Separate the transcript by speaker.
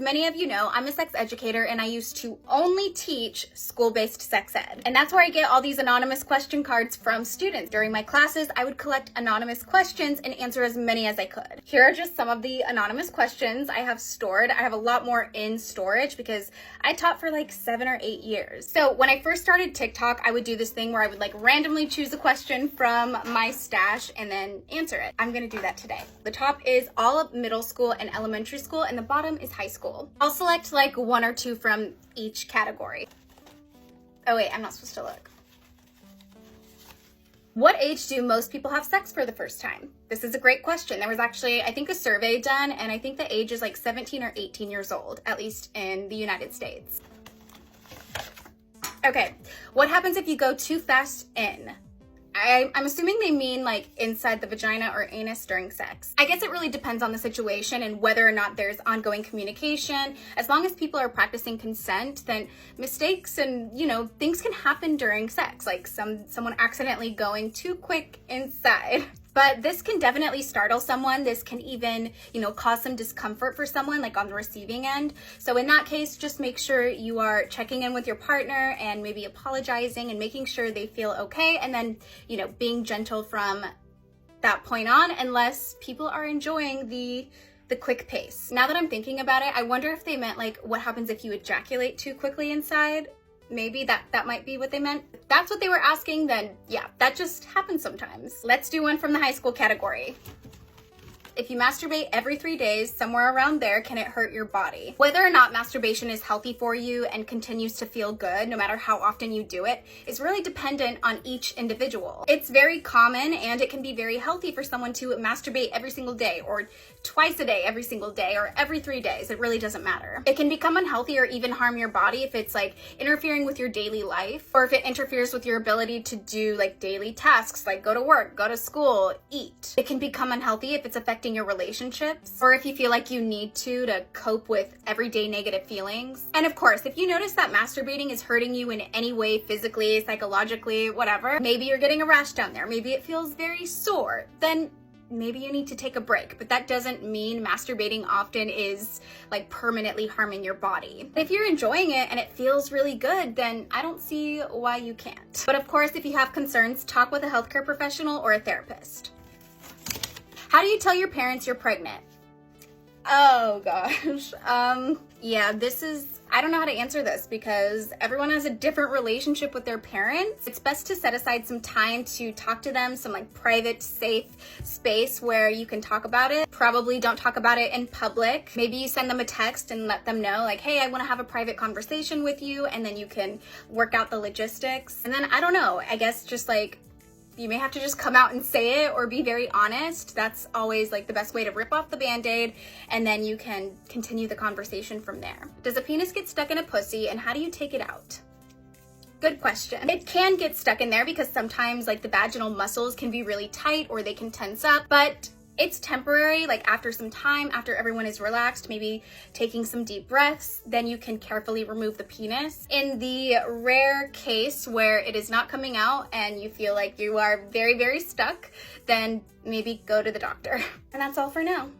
Speaker 1: Many of you know I'm a sex educator and I used to only teach school-based sex ed. And that's where I get all these anonymous question cards from students. During my classes, I would collect anonymous questions and answer as many as I could. Here are just some of the anonymous questions I have stored. I have a lot more in storage because I taught for like 7 or 8 years. So when I first started TikTok, I would do this thing where I would like randomly choose a question from my stash and then answer it. I'm gonna do that today. The top is all of middle school and elementary school and the bottom is high school. I'll select like 1 or 2 from each category. Oh wait, I'm not supposed to look. What age do most people have sex for the first time? This is a great question. There was actually, I think, a survey done, and I think the age is like 17 or 18 years old, at least in the United States. Okay, what happens if you go too fast in? I'm assuming they mean like inside the vagina or anus during sex. I guess it really depends on the situation and whether or not there's ongoing communication. As long as people are practicing consent, then mistakes and, things can happen during sex, like someone accidentally going too quick inside. But this can definitely startle someone. This can even, cause some discomfort for someone like on the receiving end. So in that case, just make sure you are checking in with your partner and maybe apologizing and making sure they feel okay. And then, being gentle from that point on, unless people are enjoying the quick pace. Now that I'm thinking about it, I wonder if they meant like what happens if you ejaculate too quickly inside. Maybe that might be what they meant. If that's what they were asking, then yeah, that just happens sometimes. Let's do one from the high school category. If you masturbate every 3 days, somewhere around there, can it hurt your body? Whether or not masturbation is healthy for you and continues to feel good, no matter how often you do it, is really dependent on each individual. It's very common and it can be very healthy for someone to masturbate every single day or twice a day every single day or every 3 days. It really doesn't matter. It can become unhealthy or even harm your body if it's like interfering with your daily life or if it interferes with your ability to do like daily tasks like go to work, go to school, eat. It can become unhealthy if it's affecting your relationships or if you feel like you need to cope with everyday negative feelings. And of course, if you notice that masturbating is hurting you in any way, physically, psychologically, whatever, maybe you're getting a rash down there, maybe it feels very sore, then maybe you need to take a break. But that doesn't mean masturbating often is like permanently harming your body. If you're enjoying it and it feels really good, then I don't see why you can't. But of course, if you have concerns, talk with a healthcare professional or a therapist. How do you tell your parents you're pregnant? Oh gosh. Yeah, I don't know how to answer this because everyone has a different relationship with their parents. It's best to set aside some time to talk to them, some like private, safe space where you can talk about it. Probably don't talk about it in public. Maybe you send them a text and let them know like, hey, I want to have a private conversation with you, and then you can work out the logistics. And then I don't know, I guess just like, you may have to just come out and say it or be very honest. That's always like the best way to rip off the band-aid, and then you can continue the conversation from there. Does a penis get stuck in a pussy and how do you take it out? Good question. It can get stuck in there because sometimes like the vaginal muscles can be really tight or they can tense up, but it's temporary. Like after some time, after everyone is relaxed, maybe taking some deep breaths, then you can carefully remove the penis. In the rare case where it is not coming out and you feel like you are very, very stuck, then maybe go to the doctor. And that's all for now.